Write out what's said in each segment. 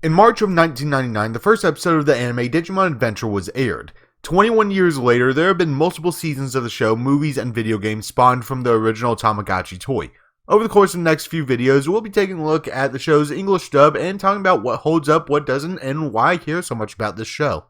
In March of 1999, the first episode of the anime Digimon Adventure was aired. 21 years later, there have been multiple seasons of the show, movies, and video games spawned from the original Tamagotchi toy. Over the course of the next few videos, we'll be taking a look at the show's English dub and talking about what holds up, what doesn't, and why I care so much about this show.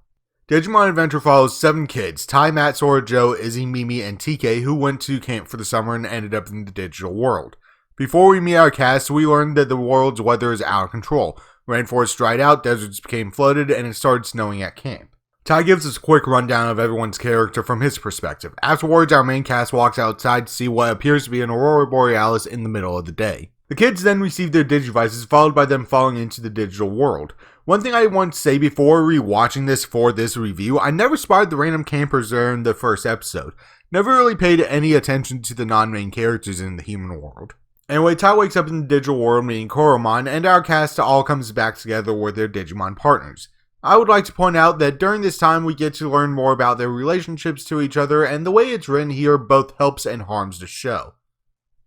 Digimon Adventure follows 7 kids, Tai, Matt, Sora, Joe, Izzy, Mimi, and TK, who went to camp for the summer and ended up in the digital world. Before we meet our cast, we learned that the world's weather is out of control. Rainforests dried out, deserts became flooded, and it started snowing at camp. Tai gives us a quick rundown of everyone's character from his perspective. Afterwards, our main cast walks outside to see what appears to be an aurora borealis in the middle of the day. The kids then receive their digivices, followed by them falling into the digital world. One thing I want to say before rewatching this for this review, I never spotted the random campers during the first episode. Never really paid any attention to the non-main characters in the human world. Anyway, Tai wakes up in the digital world meeting Koromon, and our cast all comes back together with their Digimon partners. I would like to point out that during this time we get to learn more about their relationships to each other, and the way it's written here both helps and harms the show.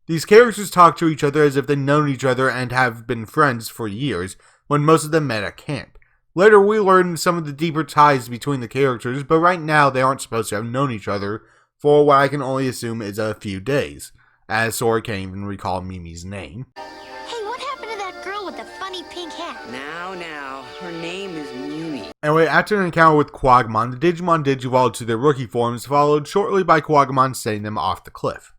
These characters talk to each other as if they've known each other and have been friends for years, when most of them met at camp. Later we learn some of the deeper ties between the characters, but right now they aren't supposed to have known each other for what I can only assume is a few days, as Sora can't even recall Mimi's name. Hey, what happened to that girl with the funny pink hat? Now, her name is Mimi. Anyway, after an encounter with Quagamon, the Digimon digivolved to their rookie forms, followed shortly by Quagamon setting them off the cliff.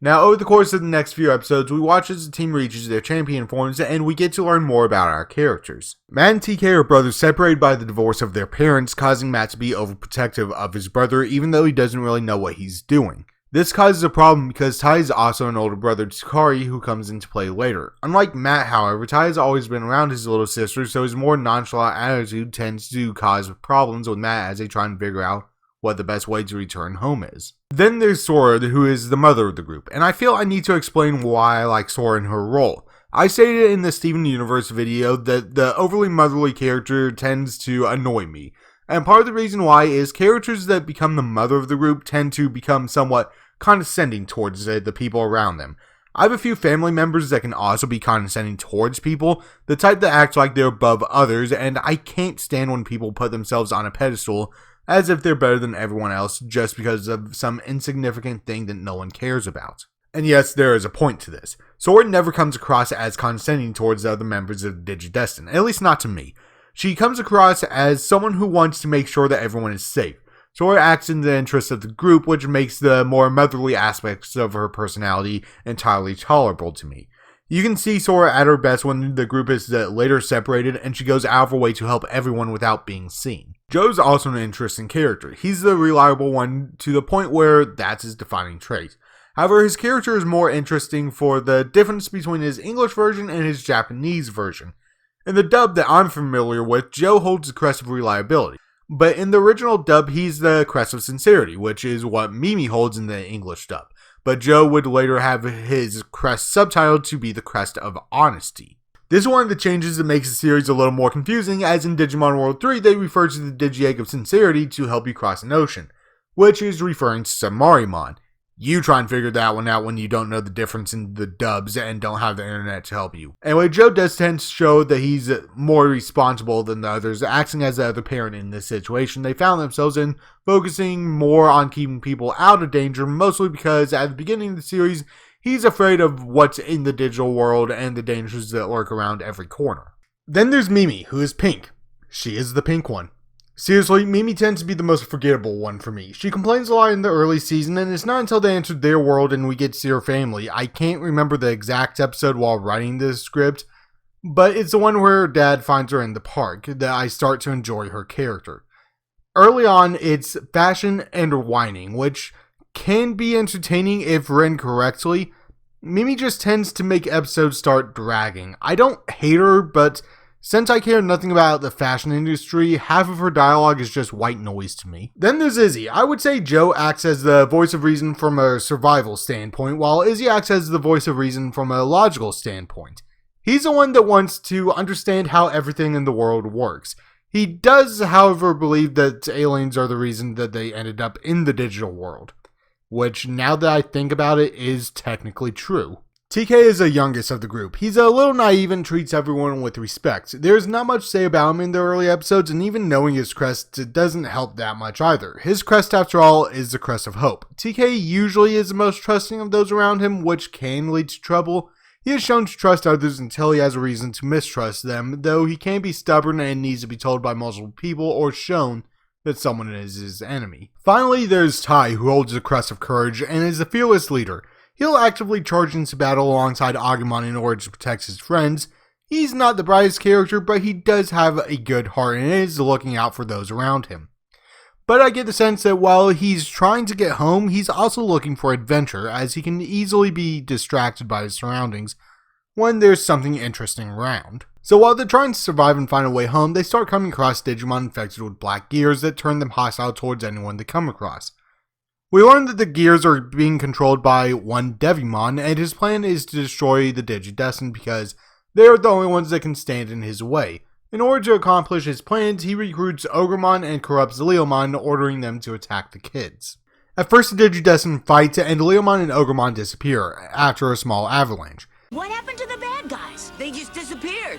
Now, over the course of the next few episodes, we watch as the team reaches their champion forms, and we get to learn more about our characters. Matt and TK are brothers separated by the divorce of their parents, causing Matt to be overprotective of his brother, even though he doesn't really know what he's doing. This causes a problem because Tai is also an older brother to Kari, who comes into play later. Unlike Matt, however, Tai has always been around his little sister, so his more nonchalant attitude tends to cause problems with Matt as they try and figure out what the best way to return home is. Then there's Sora, who is the mother of the group, and I feel I need to explain why I like Sora in her role. I stated in the Steven Universe video that the overly motherly character tends to annoy me, and part of the reason why is characters that become the mother of the group tend to become somewhat condescending towards the people around them. I have a few family members that can also be condescending towards people, the type that act like they're above others, and I can't stand when people put themselves on a pedestal as if they're better than everyone else just because of some insignificant thing that no one cares about. And yes, there is a point to this. Sora never comes across as condescending towards the other members of Digidestin, at least not to me. She comes across as someone who wants to make sure that everyone is safe. Sora acts in the interest of the group, which makes the more motherly aspects of her personality entirely tolerable to me. You can see Sora at her best when the group is later separated and she goes out of her way to help everyone without being seen. Joe's also an interesting character. He's the reliable one to the point where that's his defining trait. However, his character is more interesting for the difference between his English version and his Japanese version. In the dub that I'm familiar with, Joe holds the crest of reliability. But in the original dub, he's the crest of sincerity, which is what Mimi holds in the English dub. But Joe would later have his crest subtitled to be the crest of honesty. This is one of the changes that makes the series a little more confusing, as in Digimon World 3 they refer to the Digi-Egg of Sincerity to help you cross an ocean, which is referring to Samarimon. You try and figure that one out when you don't know the difference in the dubs and don't have the internet to help you. Anyway, Joe does tend to show that he's more responsible than the others, acting as the other parent in this situation they found themselves in, focusing more on keeping people out of danger, mostly because at the beginning of the series, he's afraid of what's in the digital world and the dangers that lurk around every corner. Then there's Mimi, who is pink. She is the pink one. Seriously, Mimi tends to be the most forgettable one for me. She complains a lot in the early season, and it's not until they entered their world and we get to see her family. I can't remember the exact episode while writing this script, but it's the one where her dad finds her in the park that I start to enjoy her character. Early on, it's fashion and whining, which can be entertaining if written correctly. Mimi just tends to make episodes start dragging. I don't hate her, but since I care nothing about the fashion industry, half of her dialogue is just white noise to me. Then there's Izzy. I would say Joe acts as the voice of reason from a survival standpoint, while Izzy acts as the voice of reason from a logical standpoint. He's the one that wants to understand how everything in the world works. He does, however, believe that aliens are the reason that they ended up in the digital world, which, now that I think about it, is technically true. TK is the youngest of the group. He's a little naive and treats everyone with respect. There's not much to say about him in the early episodes, and even knowing his crest doesn't help that much either. His crest, after all, is the crest of hope. TK usually is the most trusting of those around him, which can lead to trouble. He is shown to trust others until he has a reason to mistrust them, though he can be stubborn and needs to be told by multiple people or shown that someone is his enemy. Finally, there's Tai, who holds the crest of courage and is a fearless leader. He'll actively charge into battle alongside Agumon in order to protect his friends. He's not the brightest character, but he does have a good heart and is looking out for those around him. But I get the sense that while he's trying to get home, he's also looking for adventure, as he can easily be distracted by his surroundings when there's something interesting around. So while they're trying to survive and find a way home, they start coming across Digimon infected with black gears that turn them hostile towards anyone they come across. We learn that the gears are being controlled by one Devimon, and his plan is to destroy the Digidestined because they're the only ones that can stand in his way. In order to accomplish his plans, he recruits Ogremon and corrupts Leomon, ordering them to attack the kids. At first, the Digidestined fight, and Leomon and Ogremon disappear after a small avalanche. What happened to the bad guys? They just disappeared.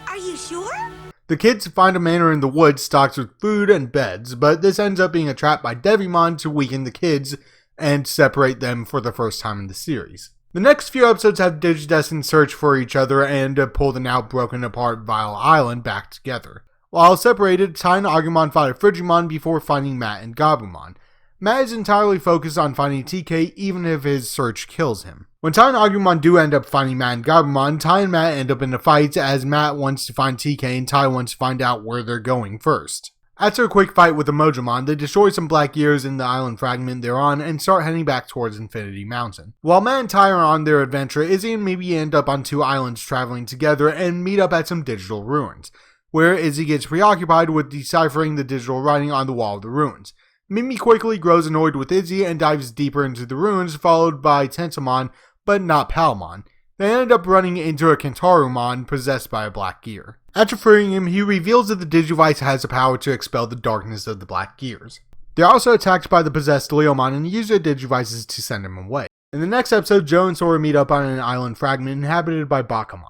Are you sure? The kids find a manor in the woods stocked with food and beds, but this ends up being a trap by Devimon to weaken the kids and separate them for the first time in the series. The next few episodes have Digidestined search for each other and pull the now broken apart Vile Island back together. While separated, Tai and Agumon fight a Frigimon before finding Matt and Gabumon. Matt is entirely focused on finding TK even if his search kills him. When Tai and Agumon do end up finding Matt and Gabumon, Tai and Matt end up in a fight as Matt wants to find TK and Tai wants to find out where they're going first. After a quick fight with the Mojamon, they destroy some black gears in the island fragment they're on and start heading back towards Infinity Mountain. While Matt and Tai are on their adventure, Izzy and Mimi end up on two islands traveling together and meet up at some digital ruins, where Izzy gets preoccupied with deciphering the digital writing on the wall of the ruins. Mimi quickly grows annoyed with Izzy and dives deeper into the ruins, followed by Tentomon, but not Palmon. They end up running into a Kentarumon possessed by a black gear. After freeing him, he reveals that the Digivice has the power to expel the darkness of the black gears. They're also attacked by the possessed Leomon and use their Digivices to send him away. In the next episode, Joe and Sora meet up on an island fragment inhabited by Bakuman.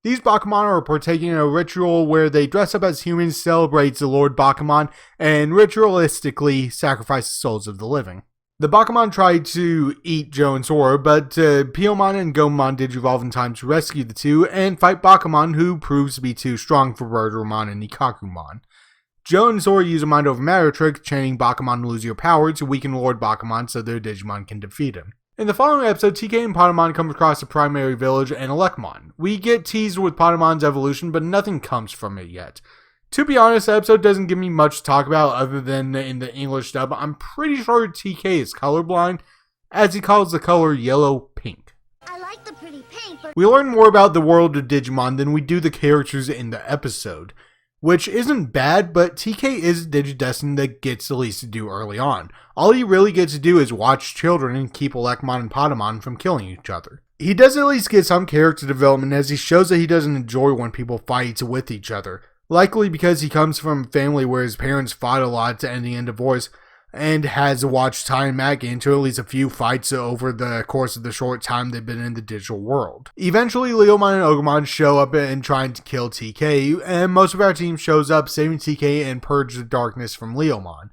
These Bakuman are partaking in a ritual where they dress up as humans, celebrate the Lord Bakuman, and ritualistically sacrifice the souls of the living. The Bakuman try to eat Joe and Sora, but Piomon and Gomon digivolve in time to rescue the two and fight Bakuman, who proves to be too strong for Birdramon and Nikakumon. Joe and Sora use a mind over matter trick, chanting Bakuman lose your power to weaken Lord Bakuman so their Digimon can defeat him. In the following episode, TK and Patamon come across the primary village and Elecmon. We get teased with Patamon's evolution, but nothing comes from it yet. To be honest, the episode doesn't give me much to talk about other than in the English dub. I'm pretty sure TK is colorblind, as he calls the color yellow-pink. I like the pretty pink, but We learn more about the world of Digimon than we do the characters in the episode, which isn't bad, but TK is a Digidestined that gets the least to do early on. All he really gets to do is watch children and keep Elecmon and Patamon from killing each other. He does at least get some character development as he shows that he doesn't enjoy when people fight with each other. Likely because he comes from a family where his parents fought a lot, ending in divorce, and has watched Tai and Matt get into at least a few fights over the course of the short time they've been in the digital world. Eventually, Leomon and Ogremon show up and trying to kill TK, and most of our team shows up, saving TK and purge the darkness from Leomon,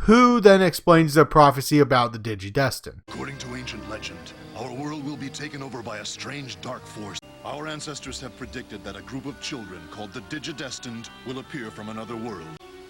who then explains the prophecy about the Digidestined. According to ancient legend, our world will be taken over by a strange dark force. Our ancestors have predicted that a group of children called the Digidestined will appear from another world.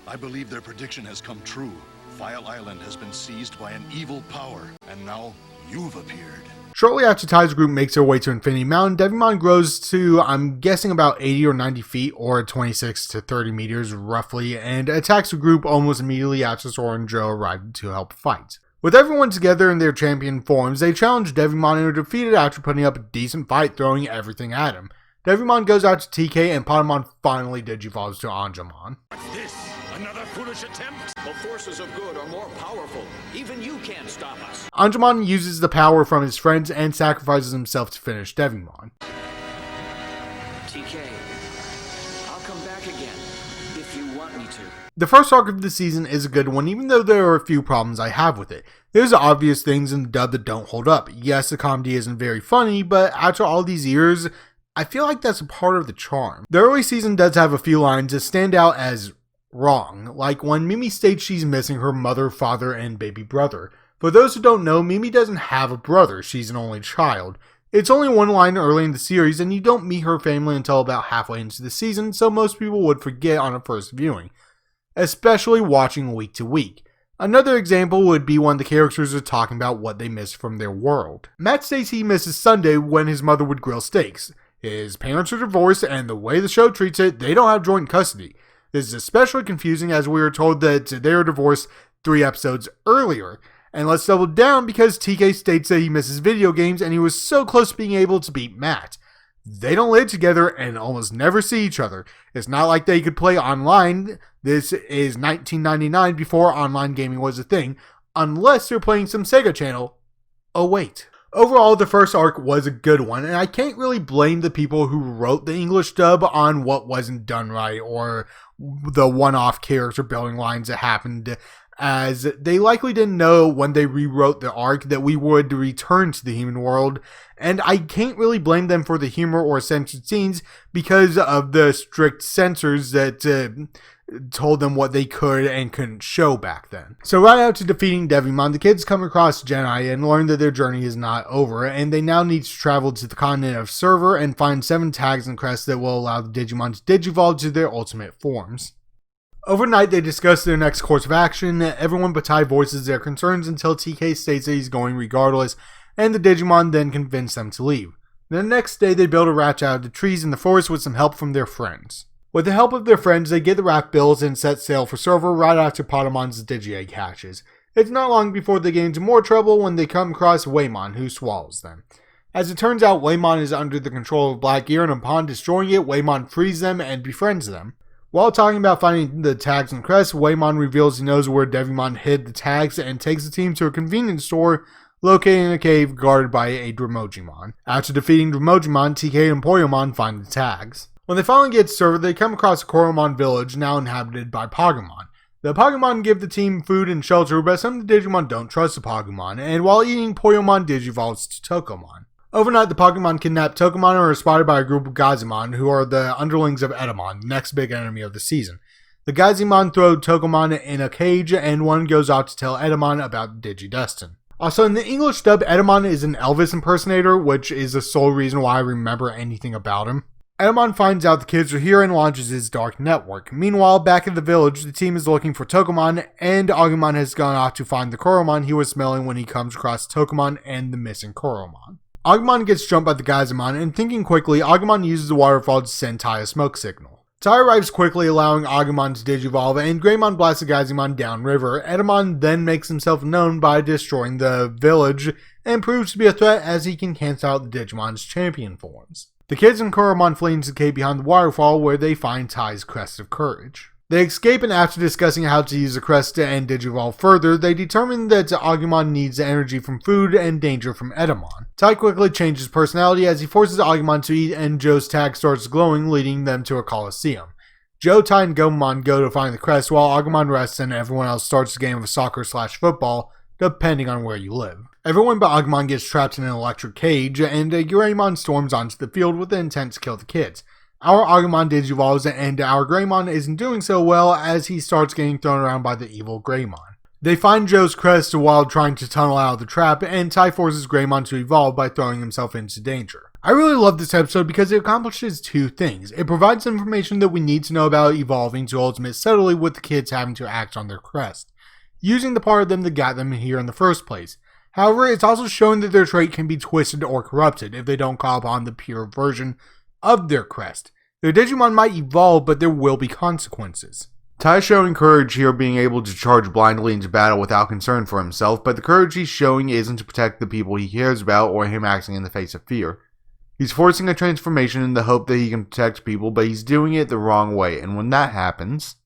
I believe their prediction has come true. Vile Island has been seized by an evil power, and now you've appeared. Shortly after Tai's group makes their way to Infinity Mountain, Devimon grows to, I'm guessing, about 80 or 90 feet, or 26 to 30 meters roughly, and attacks the group almost immediately after Sora and Joe arrive to help fight. With everyone together in their champion forms, they challenge Devimon and are defeated after putting up a decent fight, throwing everything at him. Devimon goes out to TK and Patamon finally digivolves to Angemon. This, another foolish attempt? The forces of good are more powerful. Even you can't stop us. Angemon uses the power from his friends and sacrifices himself to finish Devimon. TK, I'll come back again. if you want me to. The first arc of the season is a good one, even though there are a few problems I have with it. There's obvious things in the dub that don't hold up. Yes, the comedy isn't very funny, but after all these years, I feel like that's a part of the charm. The early season does have a few lines that stand out as wrong, like when Mimi states she's missing her mother, father, and baby brother. For those who don't know, Mimi doesn't have a brother, she's an only child. It's only one line early in the series, and you don't meet her family until about halfway into the season, so most people would forget on a first viewing, especially watching week to week. Another example would be when the characters are talking about what they miss from their world. Matt states he misses Sunday when his mother would grill steaks. His parents are divorced, and the way the show treats it, they don't have joint custody. This is especially confusing as we are told that they are divorced 3 episodes earlier. And let's double down because TK states that he misses video games and he was so close to being able to beat Matt. They don't live together and almost never see each other. It's not like they could play online. This is 1999 before online gaming was a thing, unless they're playing some Sega Channel. Oh wait. Overall, the first arc was a good one, and I can't really blame the people who wrote the English dub on what wasn't done right or the one-off character building lines that happened, as they likely didn't know when they rewrote the arc that we would return to the human world, and I can't really blame them for the humor or censored scenes because of the strict censors that told them what they could and couldn't show back then. So right after defeating Devimon, the kids come across Genai and learn that their journey is not over, and they now need to travel to the continent of Server and find 7 tags and crests that will allow the Digimon to digivolve to their ultimate forms. Overnight, they discuss their next course of action. Everyone but Tai voices their concerns until TK states that he's going regardless, and the Digimon then convince them to leave. The next day, they build a raft out of the trees in the forest with some help from their friends. With the help of their friends, they get the raft built and set sail for Server right after Potamon's Digi-Egg hatches. It's not long before they get into more trouble when they come across Waymon, who swallows them. As it turns out, Waymon is under the control of Black Gear, and upon destroying it, Waymon frees them and befriends them. While talking about finding the tags and crests, Waymon reveals he knows where Devimon hid the tags and takes the team to a convenience store located in a cave guarded by a Dromojimon. After defeating Dromojimon, TK and Poyomon find the tags. When they finally get to Server, they come across a Koromon village now inhabited by Pagumon. The Pagumon give the team food and shelter, but some of the Digimon don't trust the Pagumon, and while eating, Poyomon digivolves to Tokomon. Overnight, the Pagumon kidnap Tokomon and are spotted by a group of Gazimon, who are the underlings of Edamon, the next big enemy of the season. The Gazimon throw Tokomon in a cage, and one goes out to tell Edamon about Digidestin. Also, in the English dub, Edamon is an Elvis impersonator, which is the sole reason why I remember anything about him. Edamon finds out the kids are here and launches his dark network. Meanwhile, back at the village, the team is looking for Tokomon, and Agumon has gone off to find the Koromon he was smelling when he comes across Tokomon and the missing Koromon. Agumon gets jumped by the Gazimon, and thinking quickly, Agumon uses the waterfall to send Tai a smoke signal. Tai arrives quickly, allowing Agumon to digivolve, and Greymon blasts the Gazimon downriver. Edamon then makes himself known by destroying the village, and proves to be a threat as he can cancel out the Digimon's champion forms. The kids and Koromon flee into the cave behind the waterfall, where they find Tai's Crest of Courage. They escape, and after discussing how to use the crest and digivolve further, they determine that Agumon needs energy from food and danger from Edamon. Tai quickly changes personality as he forces Agumon to eat, and Joe's tag starts glowing, leading them to a coliseum. Joe, Tai, and Gomamon go to find the crest, while Agumon rests and everyone else starts a game of soccer/football, depending on where you live. Everyone but Agumon gets trapped in an electric cage, and Greymon storms onto the field with the intent to kill the kids. Our Agumon digivolves, and our Greymon isn't doing so well as he starts getting thrown around by the evil Greymon. They find Joe's crest while trying to tunnel out of the trap, and Tai forces Greymon to evolve by throwing himself into danger. I really love this episode because it accomplishes 2 things. It provides information that we need to know about evolving to ultimate subtly with the kids having to act on their crest, using the part of them that got them here in the first place. However, it's also showing that their trait can be twisted or corrupted if they don't call upon the pure version of their crest. Their Digimon might evolve, but there will be consequences. Tai showing courage here, being able to charge blindly into battle without concern for himself, but the courage he's showing isn't to protect the people he cares about or him acting in the face of fear. He's forcing a transformation in the hope that he can protect people, but he's doing it the wrong way, and when that happens,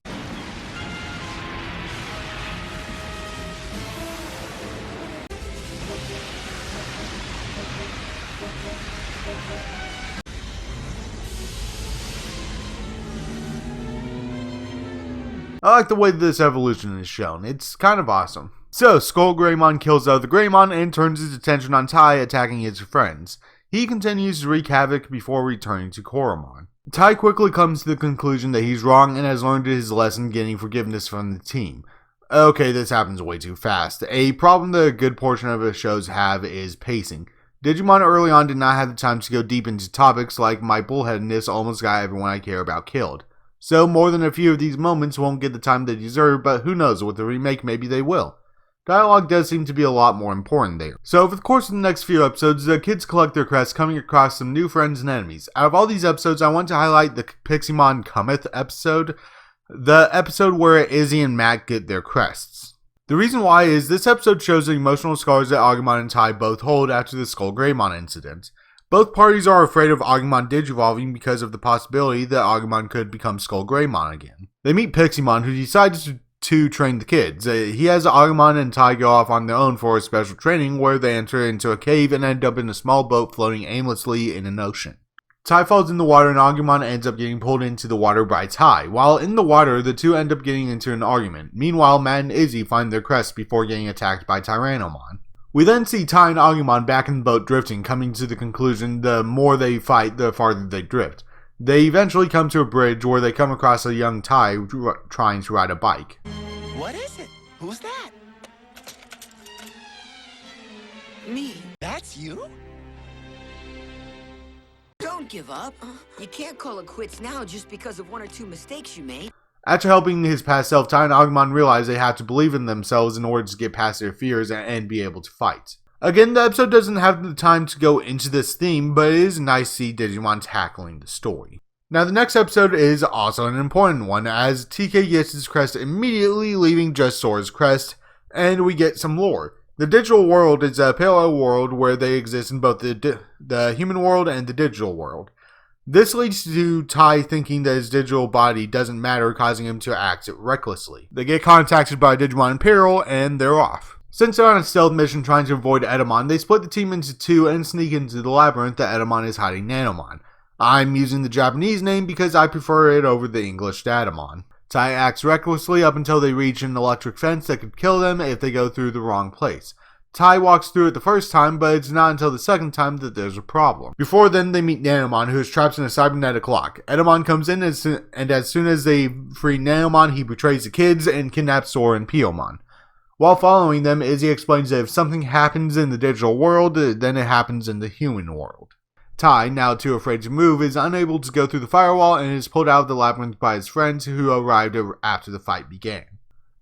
I like the way this evolution is shown, it's kind of awesome. So, Skull Greymon kills the other Greymon and turns his attention on Tai attacking his friends. He continues to wreak havoc before returning to Koromon. Tai quickly comes to the conclusion that he's wrong and has learned his lesson, getting forgiveness from the team. Okay, this happens way too fast. A problem that a good portion of the shows have is pacing. Digimon early on did not have the time to go deep into topics like my bullheadedness almost got everyone I care about killed. So more than a few of these moments won't get the time they deserve, but who knows, with the remake maybe they will. Dialogue does seem to be a lot more important there. So over the course of the next few episodes, the kids collect their crests, coming across some new friends and enemies. Out of all these episodes, I want to highlight the Piximon Cometh episode, the episode where Izzy and Matt get their crests. The reason why is this episode shows the emotional scars that Agumon and Tai both hold after the Skull Greymon incident. Both parties are afraid of Agumon digivolving because of the possibility that Agumon could become Skull Greymon again. They meet Piximon, who decides to train the kids. He has Agumon and Tai go off on their own for a special training where they enter into a cave and end up in a small boat floating aimlessly in an ocean. Tai falls in the water and Agumon ends up getting pulled into the water by Tai. While in the water, the two end up getting into an argument. Meanwhile, Matt and Izzy find their crests before getting attacked by Tyrannomon. We then see Tai and Agumon back in the boat drifting, coming to the conclusion the more they fight, the farther they drift. They eventually come to a bridge where they come across a young Tai trying to ride a bike. What is it? Who's that? Me. That's you? Don't give up. You can't call it quits now just because of one or two mistakes you made. After helping his past self, Tai and Agumon realize they have to believe in themselves in order to get past their fears and be able to fight. Again, the episode doesn't have the time to go into this theme, but it is nice to see Digimon tackling the story. Now, the next episode is also an important one, as TK gets his crest immediately, leaving just Sora's crest, and we get some lore. The digital world is a parallel world where they exist in both the human world and the digital world. This leads to Tai thinking that his digital body doesn't matter, causing him to act recklessly. They get contacted by Digimon in peril, and they're off. Since they're on a stealth mission trying to avoid Edamon, they split the team into two and sneak into the labyrinth that Edamon is hiding Nanomon. I'm using the Japanese name because I prefer it over the English Datamon. Tai acts recklessly up until they reach an electric fence that could kill them if they go through the wrong place. Tai walks through it the first time, but it's not until the second time that there's a problem. Before then, they meet Nanomon, who is trapped in a cybernetic lock. Edamon comes in, and as soon as they free Nanomon, he betrays the kids and kidnaps Sora and Piomon. While following them, Izzy explains that if something happens in the digital world, then it happens in the human world. Tai, now too afraid to move, is unable to go through the firewall and is pulled out of the labyrinth by his friends who arrived after the fight began.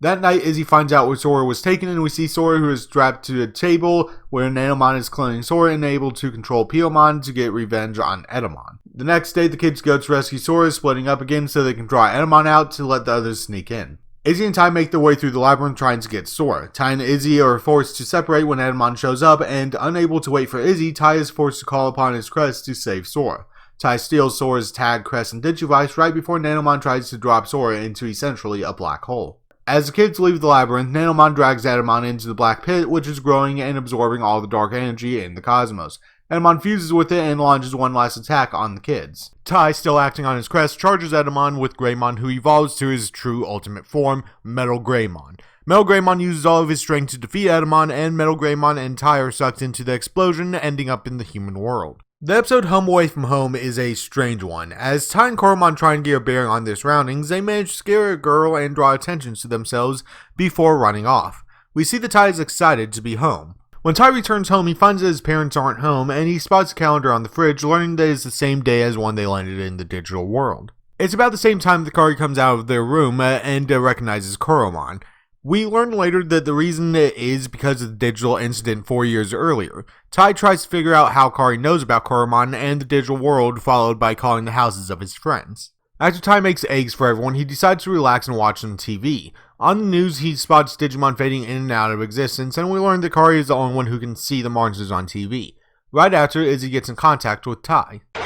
That night, Izzy finds out where Sora was taken, and we see Sora, who is strapped to a table where Nanomon is cloning Sora and able to control Piomon to get revenge on Edamon. The next day, the kids go to rescue Sora, splitting up again so they can draw Edamon out to let the others sneak in. Izzy and Tai make their way through the labyrinth trying to get Sora. Tai and Izzy are forced to separate when Edamon shows up, and unable to wait for Izzy, Tai is forced to call upon his crest to save Sora. Tai steals Sora's tag, crest, and Digivice right before Nanomon tries to drop Sora into essentially a black hole. As the kids leave the labyrinth, Nanomon drags Edamon into the black pit, which is growing and absorbing all the dark energy in the cosmos. Edamon fuses with it and launches one last attack on the kids. Tai, still acting on his crest, charges Edamon with Greymon, who evolves to his true ultimate form, Metal Greymon. Metal Greymon uses all of his strength to defeat Edamon, and Metal Greymon and Tai are sucked into the explosion, ending up in the human world. The episode Home Away From Home is a strange one. As Tai and Koromon try and get a bearing on their surroundings, they manage to scare a girl and draw attention to themselves before running off. We see that Tai is excited to be home. When Tai returns home, he finds that his parents aren't home, and he spots a calendar on the fridge, learning that it's the same day as when they landed in the digital world. It's about the same time that Kari comes out of their room and recognizes Koromon. We learn later that the reason is because of the digital incident 4 years earlier. Tai tries to figure out how Kari knows about Koromon and the digital world, followed by calling the houses of his friends. After Tai makes eggs for everyone, he decides to relax and watch some TV. On the news, he spots Digimon fading in and out of existence, and we learn that Kari is the only one who can see the monsters on TV. Right after, Izzy gets in contact with Tai. No,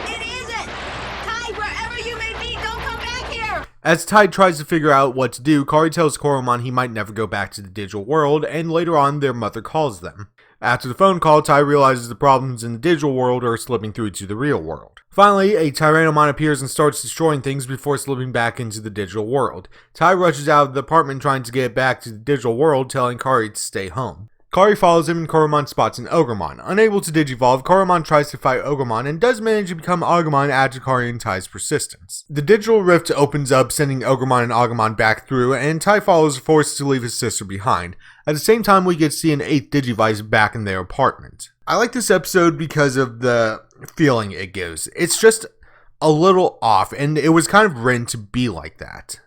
it isn't! Tai, wherever you may be, don't come back here! As Tai tries to figure out what to do, Kari tells Koromon he might never go back to the digital world, and later on, their mother calls them. After the phone call, Tai realizes the problems in the digital world are slipping through to the real world. Finally, a Tyrannomon appears and starts destroying things before slipping back into the digital world. Tai rushes out of the apartment trying to get back to the digital world, telling Kari to stay home. Kari follows him and Koromon spots an Ogremon. Unable to digivolve, Koromon tries to fight Ogremon and does manage to become Agumon after Kari and Tai's persistence. The digital rift opens up, sending Ogremon and Agumon back through, and Tai follows, forced to leave his sister behind. At the same time, we get to see an 8th Digivice back in their apartment. I like this episode because of the feeling it gives. It's just a little off, and it was kind of written to be like that.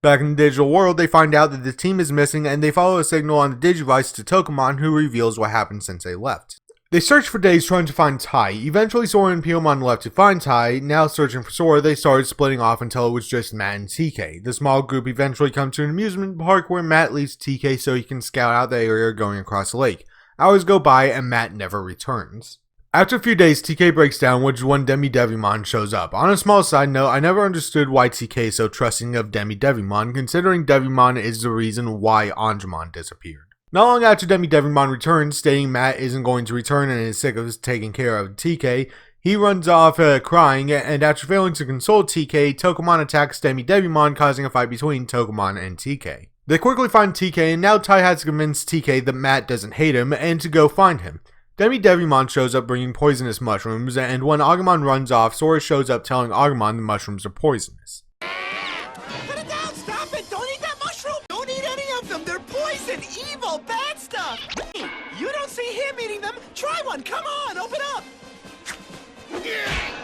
Back in the digital world, they find out that the team is missing, and they follow a signal on the Digivice to Tokomon, who reveals what happened since they left. They search for days trying to find Tai. Eventually, Sora and Piyomon left to find Tai. Now searching for Sora, they started splitting off until it was just Matt and TK. The small group eventually come to an amusement park where Matt leaves TK so he can scout out the area going across the lake. Hours go by and Matt never returns. After a few days, TK breaks down, which is when Demi-Devimon shows up. On a small side note, I never understood why TK is so trusting of Demi-Devimon, considering Devimon is the reason why Angemon disappeared. Not long after Demi-Devimon returns, stating Matt isn't going to return and is sick of taking care of TK, he runs off crying, and after failing to console TK, Tokomon attacks Demi-Devimon, causing a fight between Tokomon and TK. They quickly find TK, and now Tai has to convince TK that Matt doesn't hate him, and to go find him. Demi-Devimon shows up bringing poisonous mushrooms, and when Agumon runs off, Sora shows up telling Agumon the mushrooms are poisonous. Put it down! Stop it! Don't eat that mushroom! Don't eat any of them! They're poison! Evil! Bad stuff! Hey, you don't see him eating them? Try one! Come on! Open up!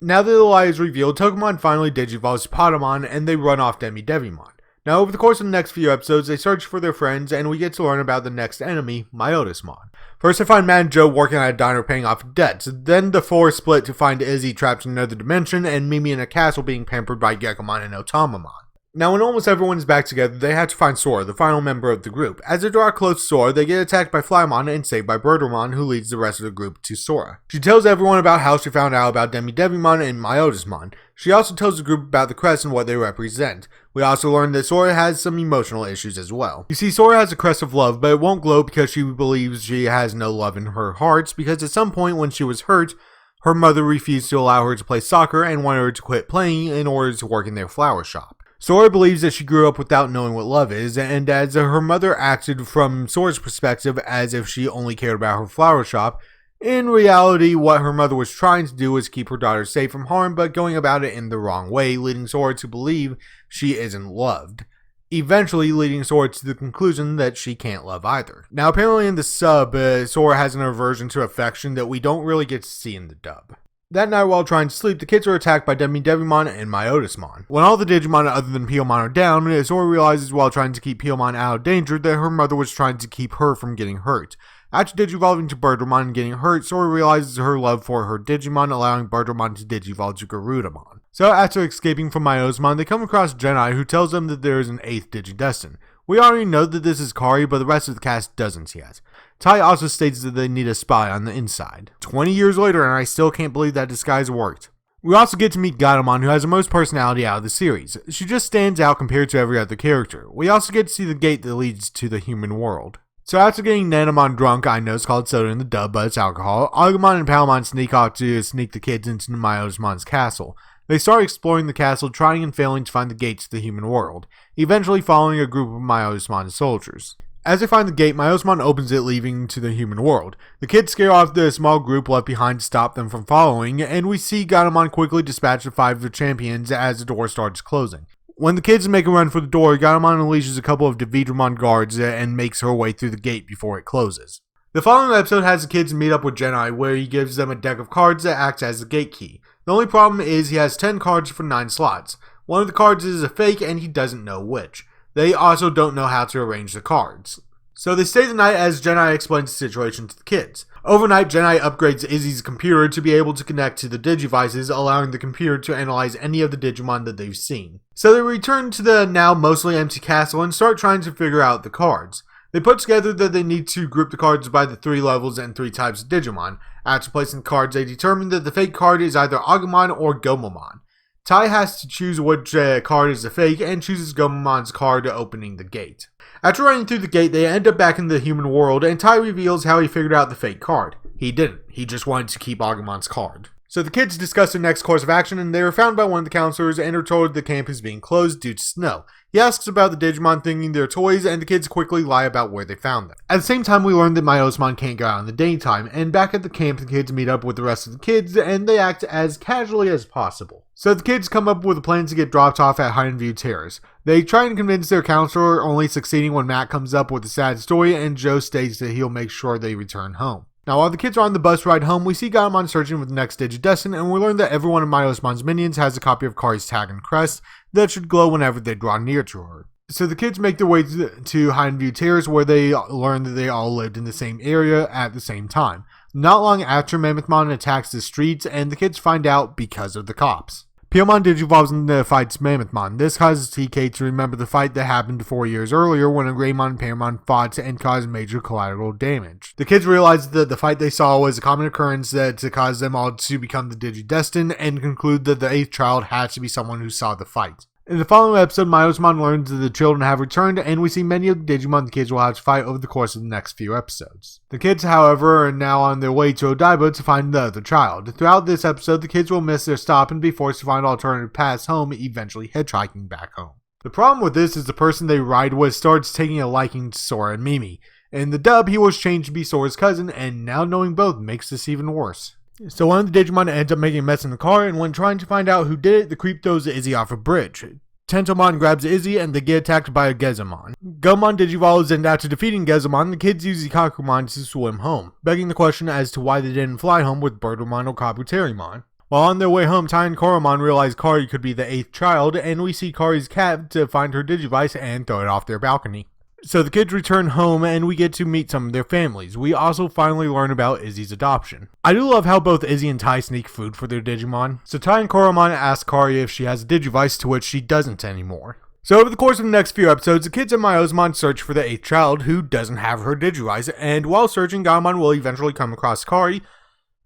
Now that the lie is revealed, Tokomon finally digivolves to Patamon, and they run off Demi-Devimon. Now, over the course of the next few episodes, they search for their friends, and we get to learn about the next enemy, Myotismon. First, I find Matt and Joe working at a diner paying off debts. Then the four split to find Izzy trapped in another dimension, and Mimi in a castle being pampered by Gekomon and Otamamon. Now, when almost everyone is back together, they have to find Sora, the final member of the group. As they draw close to Sora, they get attacked by Flymon and saved by Birdramon, who leads the rest of the group to Sora. She tells everyone about how she found out about Demi-Devimon and Myotismon. She also tells the group about the crest and what they represent. We also learn that Sora has some emotional issues as well. You see, Sora has a crest of love, but it won't glow because she believes she has no love in her heart, because at some point when she was hurt, her mother refused to allow her to play soccer and wanted her to quit playing in order to work in their flower shop. Sora believes that she grew up without knowing what love is, and as her mother acted from Sora's perspective as if she only cared about her flower shop, in reality what her mother was trying to do was keep her daughter safe from harm, but going about it in the wrong way, leading Sora to believe she isn't loved. Eventually leading Sora to the conclusion that she can't love either. Now apparently in the sub, Sora has an aversion to affection that we don't really get to see in the dub. That night while trying to sleep, the kids are attacked by Demi-Devimon and Myotismon. When all the Digimon other than Piyomon are down, Sora realizes while trying to keep Piyomon out of danger that her mother was trying to keep her from getting hurt. After digivolving to Birdramon and getting hurt, Sora realizes her love for her Digimon, allowing Birdramon to digivolve to Garudamon. So after escaping from Myotismon, they come across Genai, who tells them that there is an 8th Digidestin. We already know that this is Kari, but the rest of the cast doesn't yet. Tai also states that they need a spy on the inside. 20 years later, and I still can't believe that disguise worked. We also get to meet Gatomon, who has the most personality out of the series. She just stands out compared to every other character. We also get to see the gate that leads to the human world. So after getting Nanamon drunk, I know it's called soda in the dub, but it's alcohol, Agumon and Palmon sneak off to sneak the kids into Myotismon's castle. They start exploring the castle, trying and failing to find the gate to the human world, eventually following a group of Myotismon soldiers. As they find the gate, Myotismon opens it, leading to the human world. The kids scare off the small group left behind to stop them from following, and we see Gatomon quickly dispatch the 5 of the champions as the door starts closing. When the kids make a run for the door, Gatomon unleashes a couple of Dividramon guards and makes her way through the gate before it closes. The following episode has the kids meet up with Genai, where he gives them a deck of cards that acts as the gate key. The only problem is he has 10 cards for 9 slots. One of the cards is a fake and he doesn't know which. They also don't know how to arrange the cards. So they stay the night as Genai explains the situation to the kids. Overnight, Genai upgrades Izzy's computer to be able to connect to the Digivices, allowing the computer to analyze any of the Digimon that they've seen. So they return to the now mostly empty castle and start trying to figure out the cards. They put together that they need to group the cards by the 3 levels and 3 types of Digimon. After placing the cards, they determine that the fake card is either Agumon or Gomamon. Tai has to choose which card is the fake and chooses Gomamon's card opening the gate. After running through the gate, they end up back in the human world, and Tai reveals how he figured out the fake card. He didn't. He just wanted to keep Agumon's card. So the kids discuss their next course of action, and they are found by one of the counselors and are told the camp is being closed due to snow. He asks about the Digimon thinking they're toys, and the kids quickly lie about where they found them. At the same time, we learn that Myosmon can't go out in the daytime, and back at the camp, the kids meet up with the rest of the kids, and they act as casually as possible. So the kids come up with a plan to get dropped off at Hidden View Terrace. They try and convince their counselor, only succeeding when Matt comes up with a sad story, and Joe states that he'll make sure they return home. Now, while the kids are on the bus ride home, we see Gaomon searching for the next Digidestin, and we learn that every one of Myosmon's minions has a copy of Kari's tag and crest that should glow whenever they draw near to her. So the kids make their way to Hidden View Terrace, where they learn that they all lived in the same area at the same time. Not long after, Mammothmon attacks the streets, and the kids find out because of the cops. Piyomon digivolves into fights Mammothmon. This causes TK to remember the fight that happened 4 years earlier when a Greymon and Paramon fought and caused major collateral damage. The kids realize that the fight they saw was a common occurrence that caused them all to become the Digidestin, and conclude that the 8th child had to be someone who saw the fight. In the following episode, Myosmon learns that the children have returned, and we see many of the Digimon the kids will have to fight over the course of the next few episodes. The kids, however, are now on their way to Odaiba to find the other child. Throughout this episode, the kids will miss their stop and be forced to find alternative paths home, eventually hitchhiking back home. The problem with this is the person they ride with starts taking a liking to Sora and Mimi. In the dub, he was changed to be Sora's cousin, and now knowing both makes this even worse. So one of the Digimon ends up making a mess in the car, and when trying to find out who did it, the creep throws Izzy off a bridge. Tentomon grabs Izzy, and they get attacked by a Gezamon. Gomon digivolves, and after defeating Gezamon, the kids use Ikakumon to swim home, begging the question as to why they didn't fly home with Birdamon or Kabuterimon. While on their way home, Tai and Koromon realize Kari could be the 8th child, and we see Kari's cat to find her Digivice and throw it off their balcony. So the kids return home, and we get to meet some of their families. We also finally learn about Izzy's adoption. I do love how both Izzy and Tai sneak food for their Digimon. So Tai and Koromon ask Kari if she has a Digivice, to which she doesn't anymore. So over the course of the next few episodes, the kids at Myosmon search for the 8th child, who doesn't have her Digivice, and while searching, Gaomon will eventually come across Kari,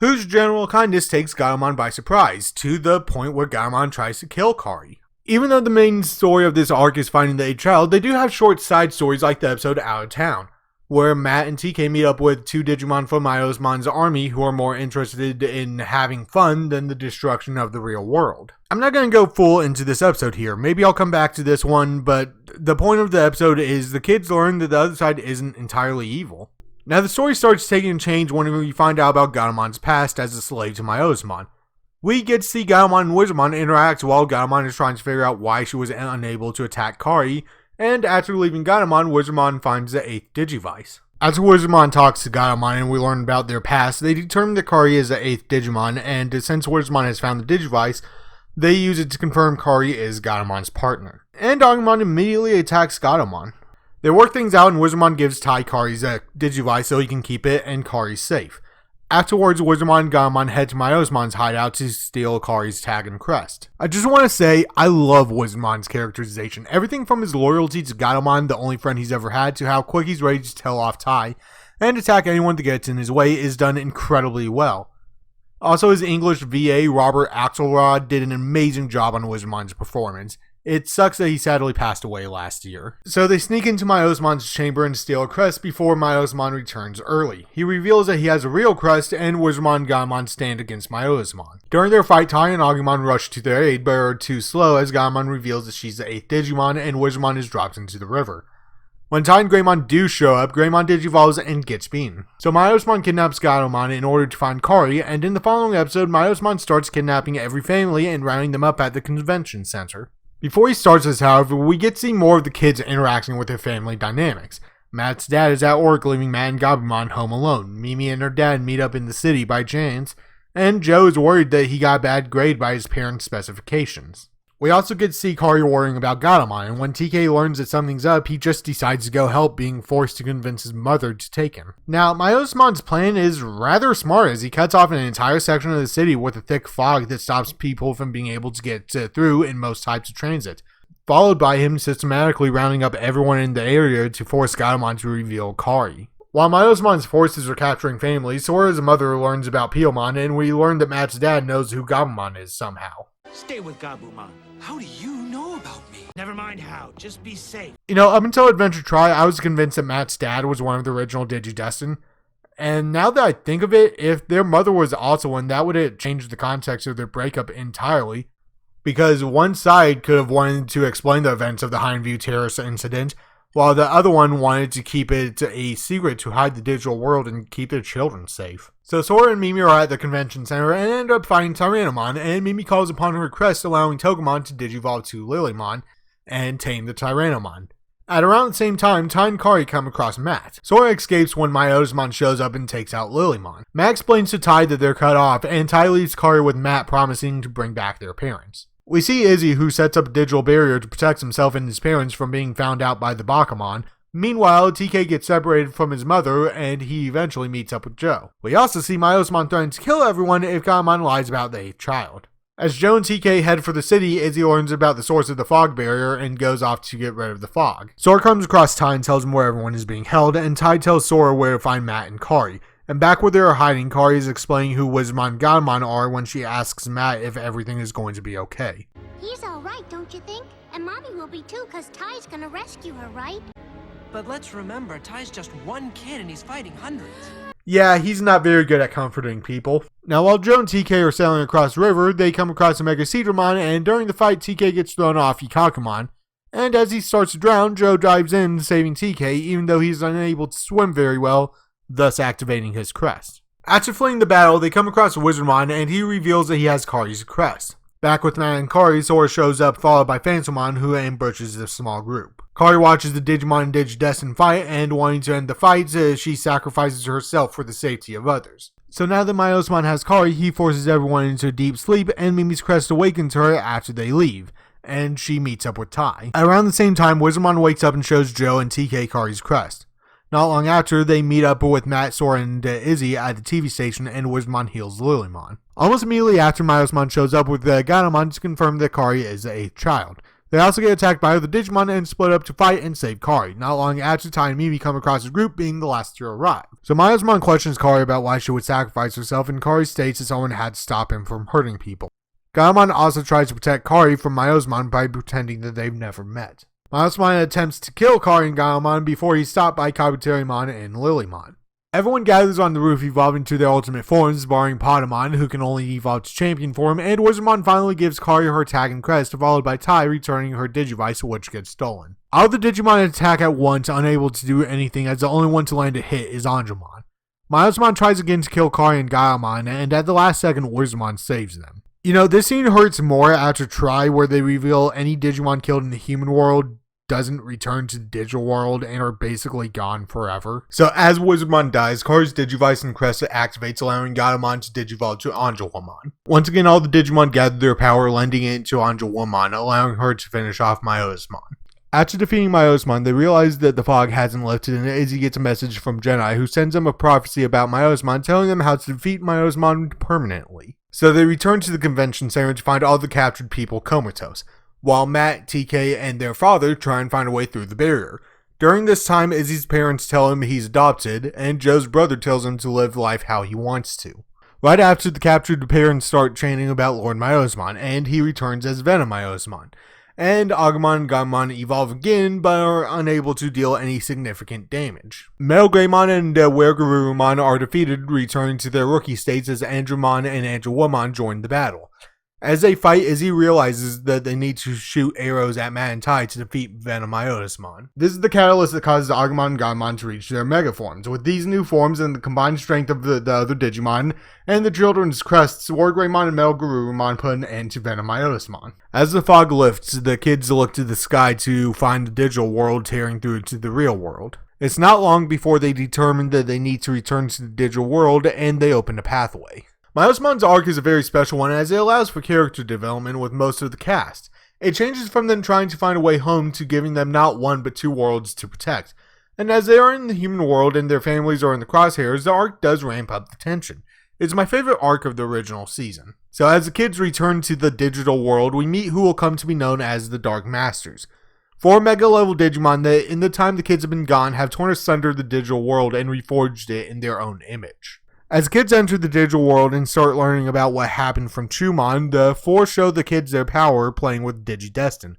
whose general kindness takes Gaomon by surprise, to the point where Gaomon tries to kill Kari. Even though the main story of this arc is finding the 8th child, they do have short side stories like the episode Out of Town, where Matt and TK meet up with 2 Digimon from Myosmon's army who are more interested in having fun than the destruction of the real world. I'm not going to go full into this episode here, maybe I'll come back to this one, but the point of the episode is the kids learn that the other side isn't entirely evil. Now the story starts taking a change when we find out about Gaudamon's past as a slave to Myosmon. We get to see Gaomon and Wizardmon interact while Gaomon is trying to figure out why she was unable to attack Kari, and after leaving Gaomon, Wizardmon finds the 8th Digivice. After Wizardmon talks to Gaomon and we learn about their past, they determine that Kari is the 8th Digimon, and since Wizardmon has found the Digivice, they use it to confirm Kari is Gaudamon's partner. And Agumon immediately attacks Gaomon. They work things out, and Wizardmon gives Tai Kari's Digivice so he can keep it, and Kari's safe. Afterwards, Wizardmon and Gaomon head to Myosmon's hideout to steal Kari's tag and crest. I just want to say, I love Wizardmon's characterization. Everything from his loyalty to Gaomon, the only friend he's ever had, to how quick he's ready to tell off Tai and attack anyone that gets in his way is done incredibly well. Also, his English VA, Robert Axelrod, did an amazing job on Wizardmon's performance. It sucks that he sadly passed away last year. So they sneak into Myosmon's chamber and steal a crest before Myosmon returns early. He reveals that he has a real crest, and Wizardmon and Gaomon stand against Myosmon. During their fight, Tai and Agumon rush to their aid, but are too slow as Gaomon reveals that she's the 8th Digimon, and Wizardmon is dropped into the river. When Tai and Greymon do show up, Greymon digivolves and gets beaten. So Myosmon kidnaps Gaomon in order to find Kari, and in the following episode, Myosmon starts kidnapping every family and rounding them up at the convention center. Before he starts this, however, we get to see more of the kids interacting with their family dynamics. Matt's dad is at work, leaving Matt and Gabumon home alone. Mimi and her dad meet up in the city by chance, and Joe is worried that he got a bad grade by his parents' specifications. We also get to see Kari worrying about Gaomon, and when TK learns that something's up, he just decides to go help, being forced to convince his mother to take him. Now, Myosmon's plan is rather smart, as he cuts off an entire section of the city with a thick fog that stops people from being able to get through in most types of transit, followed by him systematically rounding up everyone in the area to force Gaomon to reveal Kari. While Myosmon's forces are capturing families, Sora's mother learns about Piyomon, and we learn that Matt's dad knows who Gabumon is somehow. Stay with Gabumon. How do you know about me? Never mind how. Just be safe. You know, up until Adventure Try, I was convinced that Matt's dad was one of the original Digidestined. And now that I think of it, if their mother was also one, that would have changed the context of their breakup entirely. Because one side could have wanted to explain the events of the Hindview terrorist incident, while the other one wanted to keep it a secret to hide the digital world and keep their children safe. So Sora and Mimi are at the convention center and end up fighting Tyrannomon, and Mimi calls upon her request allowing Togemon to digivolve to Lilymon and tame the Tyrannomon. At around the same time, Ty and Kari come across Matt. Sora escapes when Myosmon shows up and takes out Lilymon. Matt explains to Ty that they're cut off, and Ty leaves Kari with Matt promising to bring back their parents. We see Izzy, who sets up a digital barrier to protect himself and his parents from being found out by the Bakumon. Meanwhile, TK gets separated from his mother, and he eventually meets up with Joe. We also see Myosmon threaten to kill everyone if Garamon lies about the 8th child. As Joe and TK head for the city, Izzy learns about the source of the fog barrier and goes off to get rid of the fog. Sora comes across Ty and tells him where everyone is being held, and Ty tells Sora where to find Matt and Kari. And back where they are hiding, Kari is explaining who Wizardmon and Garamon are when she asks Matt if everything is going to be okay. He's alright, don't you think? And Mommy will be too, cause Ty's gonna rescue her, right? But let's remember, Ty's just one kid and he's fighting hundreds. Yeah, he's not very good at comforting people. Now, while Joe and TK are sailing across the river, they come across a Mega Seedramon, and during the fight, TK gets thrown off Ikakumon. And as he starts to drown, Joe dives in, saving TK, even though he's unable to swim very well, thus activating his crest. After fleeing the battle, they come across Wizardmon, and he reveals that he has Kari's crest. Back with Matt and Kari, Sora shows up, followed by Phantomon, who ambushes the small group. Kari watches the Digimon and Digidestined fight, and wanting to end the fight, she sacrifices herself for the safety of others. So now that Myosmon has Kari, he forces everyone into a deep sleep, and Mimi's crest awakens her after they leave, and she meets up with Ty. Around the same time, Wizardmon wakes up and shows Joe and TK Kari's crest. Not long after, they meet up with Matt, Sora, and Izzy at the TV station, and Wizardmon heals Lilymon. Almost immediately after, Myosmon shows up with Garamon to confirm that Kari is the 8th child. They also get attacked by other Digimon and split up to fight and save Kari. Not long after, Ty and Mimi come across the group, being the last to arrive. So Myosmon questions Kari about why she would sacrifice herself, and Kari states that someone had to stop him from hurting people. Garamon also tries to protect Kari from Myosmon by pretending that they've never met. Myosmon attempts to kill Kari and Garamon before he's stopped by Kabuterimon and Lilymon. Everyone gathers on the roof, evolving to their ultimate forms, barring Patamon, who can only evolve to champion form, and Wizardmon finally gives Kari her tag and crest, followed by Ty returning her Digivice, which gets stolen. All the Digimon attack at once, unable to do anything, as the only one to land a hit is Angemon. Myosmon tries again to kill Kari and Garamon, and at the last second, Wizardmon saves them. You know, this scene hurts more after Try, where they reveal any Digimon killed in the human world doesn't return to the digital world and are basically gone forever. So as Wizardmon dies, Kari's Digivice and crest activates, allowing Garamon to digivolve to Angelwomon. Once again, all the Digimon gather their power, lending it to Angelwomon, allowing her to finish off Myosmon. After defeating Myosmon, they realize that the fog hasn't lifted, and Izzy gets a message from Jedi, who sends them a prophecy about Myosmon, telling them how to defeat Myosmon permanently. So they return to the convention center to find all the captured people comatose, while Matt, TK, and their father try and find a way through the barrier. During this time, Izzy's parents tell him he's adopted, and Joe's brother tells him to live life how he wants to. Right after the captured parents start chanting about Lord Myosmon, and he returns as Venom Myosmon. And Agumon and Gammon evolve again, but are unable to deal any significant damage. Metal Greymon and Wergarurumon are defeated, returning to their rookie states as Andromon and Angelwomon join the battle. As they fight, Izzy realizes that they need to shoot arrows at Matt and Ty to defeat Venom Myosmon. This is the catalyst that causes Agumon and Gammon to reach their mega forms. With these new forms and the combined strength of the other Digimon and the children's crests, Wargreymon and Metal Garurumon put an end to Venom Myosmon. As the fog lifts, the kids look to the sky to find the digital world tearing through to the real world. It's not long before they determine that they need to return to the digital world, and they open a pathway. Myosmon's arc is a very special one, as it allows for character development with most of the cast. It changes from them trying to find a way home to giving them not one but two worlds to protect. And as they are in the human world and their families are in the crosshairs, the arc does ramp up the tension. It's my favorite arc of the original season. So as the kids return to the digital world, we meet who will come to be known as the Dark Masters. 4 mega-level Digimon that, in the time the kids have been gone, have torn asunder the digital world and reforged it in their own image. As kids enter the digital world and start learning about what happened from Chumon, the four show the kids their power playing with Digidestin,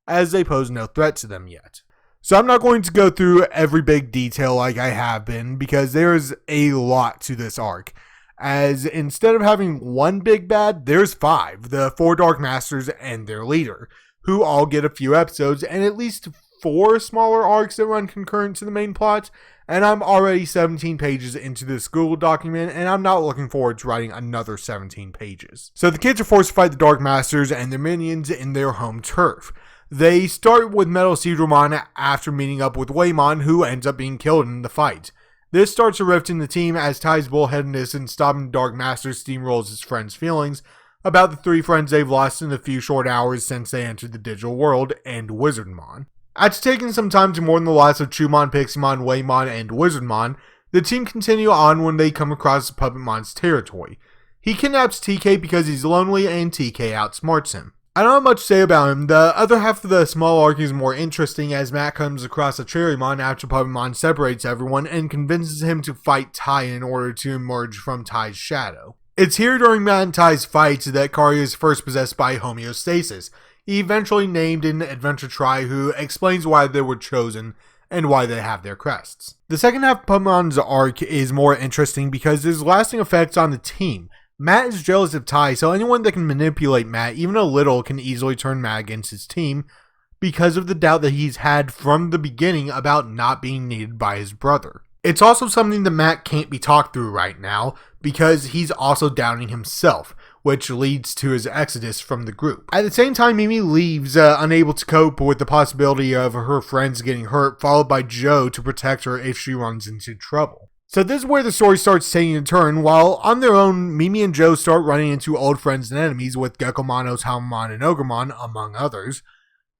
as they pose no threat to them yet. So I'm not going to go through every big detail like I have been, because there's a lot to this arc. As instead of having one big bad, there's 5, the 4 Dark Masters and their leader, who all get a few episodes and at least 4 smaller arcs that run concurrent to the main plot. And I'm already 17 pages into this Google document, and I'm not looking forward to writing another 17 pages. So the kids are forced to fight the Dark Masters and their minions in their home turf. They start with Metal Seedramon after meeting up with Waymon, who ends up being killed in the fight. This starts a rift in the team as Ty's bullheadedness in stopping the Dark Masters steamrolls his friends' feelings about the 3 friends they've lost in the few short hours since they entered the digital world, and Wizardmon. After taking some time to mourn the loss of Chumon, Piximon, Waymon, and Wizardmon, the team continue on when they come across Puppetmon's territory. He kidnaps TK because he's lonely and TK outsmarts him. I don't have much to say about him. The other half of the small arc is more interesting as Matt comes across a Cherrymon after Puppetmon separates everyone and convinces him to fight Tai in order to emerge from Tai's shadow. It's here during Matt and Tai's fight that Kari is first possessed by homeostasis, eventually named in Adventure Try, who explains why they were chosen and why they have their crests. The second half of Puppetmon's arc is more interesting because there's lasting effects on the team. Matt is jealous of Tai, so anyone that can manipulate Matt, even a little, can easily turn Matt against his team because of the doubt that he's had from the beginning about not being needed by his brother. It's also something that Matt can't be talked through right now because he's also doubting himself, which leads to his exodus from the group. At the same time, Mimi leaves, unable to cope with the possibility of her friends getting hurt, followed by Joe to protect her if she runs into trouble. So this is where the story starts taking a turn. While on their own, Mimi and Joe start running into old friends and enemies with Gekkomon, Otamamon, and Ogremon, among others.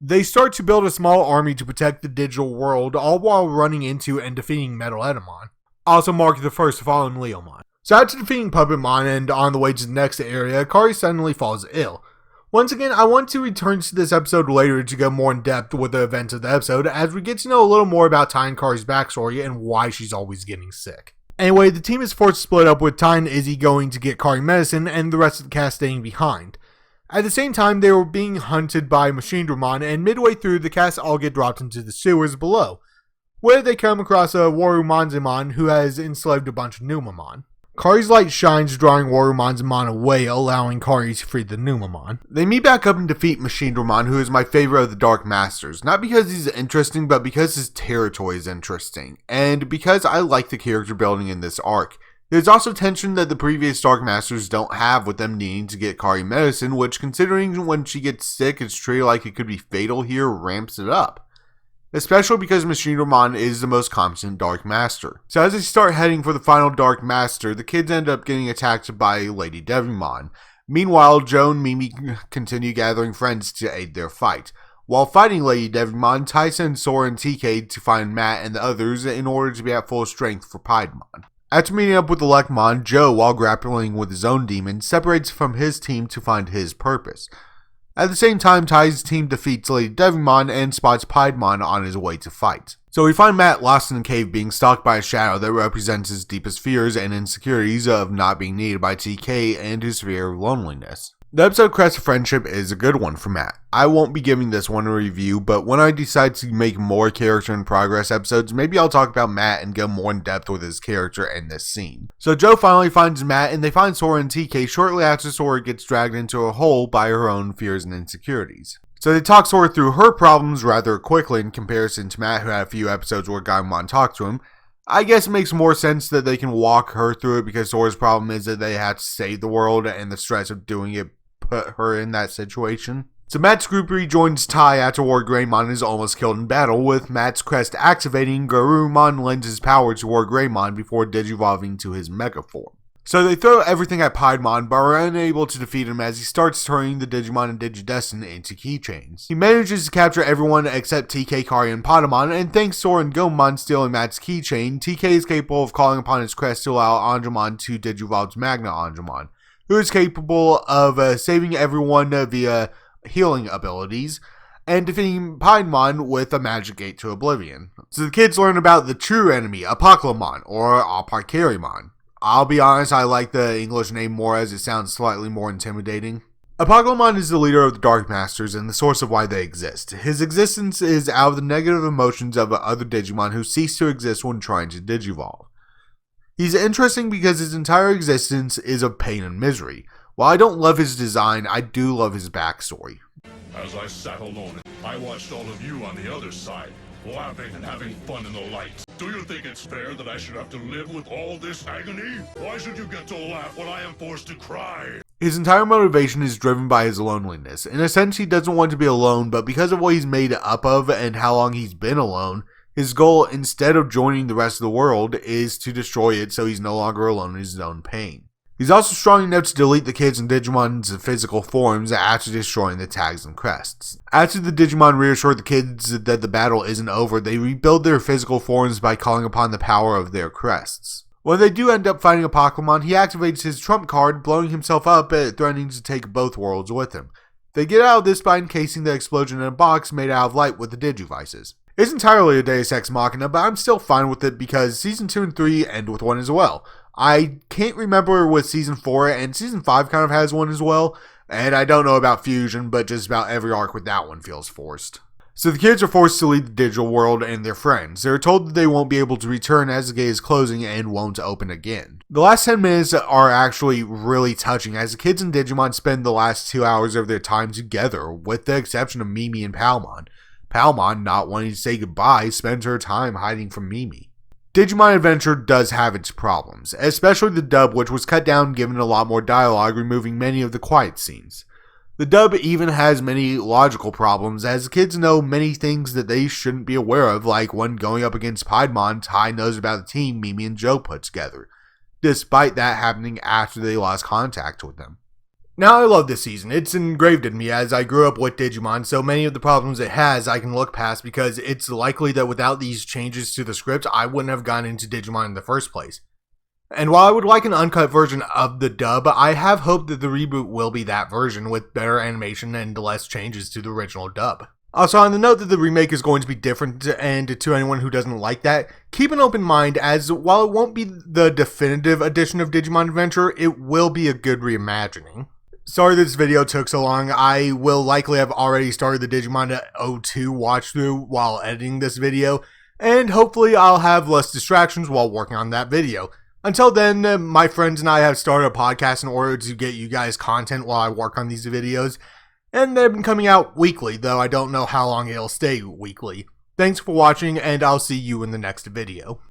They start to build a small army to protect the digital world, all while running into and defeating Metal Edamon, also Mark the First to follow in Leomon. So after defeating Puppetmon and on the way to the next area, Kari suddenly falls ill. Once again, I want to return to this episode later to go more in depth with the events of the episode as we get to know a little more about Tai and Kari's backstory and why she's always getting sick. Anyway, the team is forced to split up with Tai and Izzy going to get Kari medicine and the rest of the cast staying behind. At the same time, they were being hunted by Machinedramon, and midway through, the cast all get dropped into the sewers below, where they come across a Warumanzamon who has enslaved a bunch of Numamon. Kari's light shines, drawing Warumanzamon away, allowing Kari to free the Numamon. They meet back up and defeat Machinedramon, who is my favorite of the Dark Masters. Not because he's interesting, but because his territory is interesting, and because I like the character building in this arc. There's also tension that the previous Dark Masters don't have, with them needing to get Kari medicine, which, considering when she gets sick, it's treated like it could be fatal here, ramps it up. Especially because Machinedramon is the most competent Dark Master. So as they start heading for the final Dark Master, the kids end up getting attacked by Lady Devimon. Meanwhile, Joe and Mimi continue gathering friends to aid their fight. While fighting Lady Devimon, Tai sends Sora and TK to find Matt and the others in order to be at full strength for Piedmon. After meeting up with the Lekmon, Joe, while grappling with his own demon, separates from his team to find his purpose. At the same time, Tai's team defeats Lady Devimon and spots Piedmon on his way to fight. So we find Matt lost in a cave being stalked by a shadow that represents his deepest fears and insecurities of not being needed by TK and his fear of loneliness. The episode Crest of Friendship is a good one for Matt. I won't be giving this one a review, but when I decide to make more character in progress episodes, maybe I'll talk about Matt and go more in depth with his character and this scene. So Joe finally finds Matt, and they find Sora and TK shortly after Sora gets dragged into a hole by her own fears and insecurities. So they talk Sora through her problems rather quickly in comparison to Matt, who had a few episodes where Gaimon talked to him. I guess it makes more sense that they can walk her through it because Sora's problem is that they have to save the world, and the stress of doing it put her in that situation. So Matt's group rejoins Tai after War Greymon is almost killed in battle, with Matt's crest activating. Garurumon lends his power to War Greymon before digivolving to his mega form. So they throw everything at Piedmon, but are unable to defeat him as he starts turning the Digimon and Digidestin into keychains. He manages to capture everyone except TK, Kari, and Patamon, and thanks to Sora and Gomon stealing Matt's keychain, TK is capable of calling upon his crest to allow Angemon to digivolve to Magna Angemon, who is capable of saving everyone via healing abilities, and defeating Piedmon with a magic gate to oblivion. So the kids learn about the true enemy, Apocalypmon, or Aparcarimon. I'll be honest, I like the English name more as it sounds slightly more intimidating. Apocalymon is the leader of the Dark Masters and the source of why they exist. His existence is out of the negative emotions of other Digimon who cease to exist when trying to digivolve. He's interesting because his entire existence is of pain and misery. While I don't love his design, I do love his backstory. As I sat alone, I watched all of you on the other side, laughing and having fun in the light. Do you think it's fair that I should have to live with all this agony? Why should you get to laugh when I am forced to cry? His entire motivation is driven by his loneliness. In a sense, he doesn't want to be alone, but because of what he's made up of and how long he's been alone, his goal, instead of joining the rest of the world, is to destroy it so he's no longer alone in his own pain. He's also strong enough to delete the kids in Digimon's physical forms after destroying the tags and crests. After the Digimon reassure the kids that the battle isn't over, they rebuild their physical forms by calling upon the power of their crests. When they do end up fighting Apocalymon, he activates his trump card, blowing himself up, threatening to take both worlds with him. They get out of this by encasing the explosion in a box made out of light with the Digivices. It's entirely a Deus Ex Machina, but I'm still fine with it because Season 2 and 3 end with one as well. I can't remember with Season 4, and Season 5 kind of has one as well, and I don't know about Fusion, but just about every arc with that one feels forced. So the kids are forced to leave the digital world and their friends. They're told that they won't be able to return as the gate is closing and won't open again. The last 10 minutes are actually really touching as the kids in Digimon spend the last 2 hours of their time together, with the exception of Mimi and Palmon. Palmon, not wanting to say goodbye, spends her time hiding from Mimi. Digimon Adventure does have its problems, especially the dub, which was cut down given a lot more dialogue, removing many of the quiet scenes. The dub even has many logical problems, as kids know many things that they shouldn't be aware of, like when going up against Piedmon, Tai knows about the team Mimi and Joe put together, despite that happening after they lost contact with them. Now, I love this season. It's engraved in me as I grew up with Digimon, so many of the problems it has I can look past because it's likely that without these changes to the script, I wouldn't have gone into Digimon in the first place. And while I would like an uncut version of the dub, I have hope that the reboot will be that version with better animation and less changes to the original dub. Also, on the note that the remake is going to be different, and to anyone who doesn't like that, keep an open mind as while it won't be the definitive edition of Digimon Adventure, it will be a good reimagining. Sorry this video took so long. I will likely have already started the Digimon 02 watch through while editing this video, and hopefully I'll have less distractions while working on that video. Until then, my friends and I have started a podcast in order to get you guys content while I work on these videos, and they've been coming out weekly, though I don't know how long it'll stay weekly. Thanks for watching, and I'll see you in the next video.